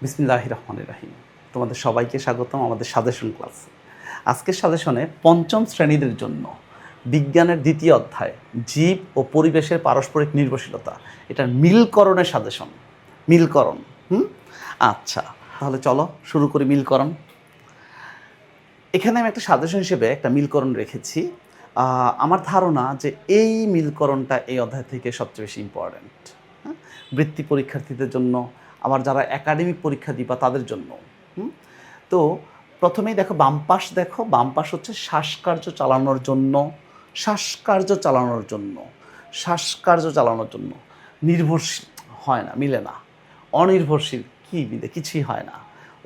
বিসমিল্লাহির রহমানির রহিম। তোমাদের সবাইকে স্বাগতম আমাদের সাজেশন ক্লাসে। আজকের সাজেশনে পঞ্চম শ্রেণীদের জন্য বিজ্ঞানের দ্বিতীয় অধ্যায় জীব ও পরিবেশের পারস্পরিক নির্ভরশীলতা, এটার মিলকরণের সাজেশন। মিলকরণ। আচ্ছা, তাহলে চলো শুরু করি মিলকরণ। এখানে আমি একটা সাজেশন হিসেবে একটা মিলকরণ রেখেছি। আমার ধারণা যে এই মিলকরণটা এই অধ্যায় থেকে সবচেয়ে বেশি ইম্পর্ট্যান্ট, বৃত্তি পরীক্ষার্থীদের জন্য, আবার যারা একাডেমিক পরীক্ষা দিবা তাদের জন্য। তো প্রথমেই দেখো বাম পাশ হচ্ছে শ্বাসকার্য চালানোর জন্য নির্ভরশীল হয় না, মিলে না। অনির্ভরশীল কি মিলে? কিছুই হয় না।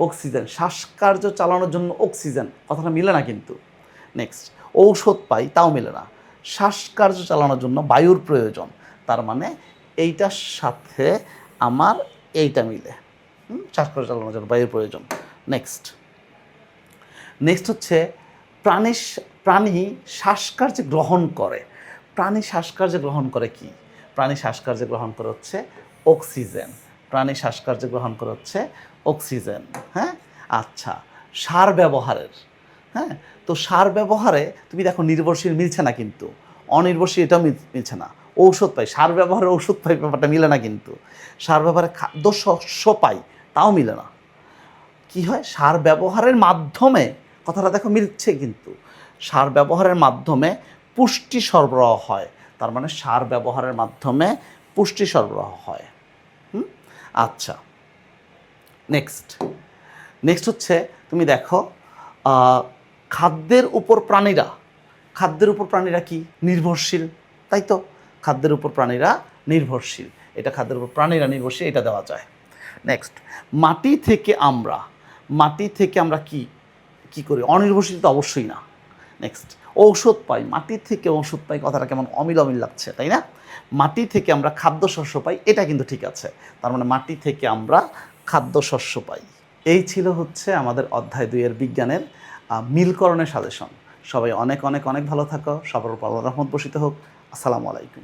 অক্সিজেন, শ্বাসকার্য চালানোর জন্য অক্সিজেন, কথাটা মিলে না কিন্তু। নেক্সট, ঔষধ পাই, তাও মিলে না। শ্বাসকার্য চালানোর জন্য বায়ুর প্রয়োজন, তার মানে এইটার সাথে আমার এইটা মিলে। শ্বাসকার্য চালানোর জন্য বায়ুর প্রয়োজন। নেক্সট হচ্ছে প্রাণী শ্বাসকার্যে গ্রহণ করে। প্রাণী শ্বাসকার্যে গ্রহণ করে কি? প্রাণী শ্বাসকার্যে গ্রহণ করে হচ্ছে অক্সিজেন। হ্যাঁ, আচ্ছা, সার ব্যবহারের। তো সার ব্যবহারে তুমি দেখো নির্ভরশীল মিলছে না, কিন্তু অনির্ভরশীল এটাও মিলছে না। ঔষধ পাই, সার ব্যবহারে ঔষধ পাই, ব্যাপারটা মিলে না কিন্তু। সার ব্যবহারে খাদ্য শস্য পাই, তাও মিলে না। কি হয়? সার ব্যবহারের মাধ্যমে, কথাটা দেখো মিলছে কিন্তু, সার ব্যবহারের মাধ্যমে পুষ্টি সরবরাহ হয়, তার মানে সার ব্যবহারের মাধ্যমে পুষ্টি সরবরাহ হয়। আচ্ছা, নেক্সট হচ্ছে তুমি দেখো খাদ্যের উপর প্রাণীরা কি নির্ভরশীল, তাই তো? খাদ্যের উপর প্রাণীরা নির্ভরশীল, এটা দেওয়া যায়। নেক্সট, মাটি থেকে আমরা কি করি? অনির্ভরশীল তো অবশ্যই না। নেক্সট, ঔষধ পাই, মাটি থেকে ঔষধ পাই, কথাটা কেমন অমিল লাগছে, তাই না? মাটি থেকে আমরা খাদ্যশস্য পাই, এটা কিন্তু ঠিক আছে। তার মানে মাটি থেকে আমরা খাদ্যশস্য পাই। এই ছিল হচ্ছে আমাদের অধ্যায় 2 বিজ্ঞানের মিলকরণের সাজেশন। সবাই অনেক অনেক অনেক ভালো থাকো। সবার উপর আল্লাহর রহমত বর্ষিত হোক। আসসালামু আলাইকুম।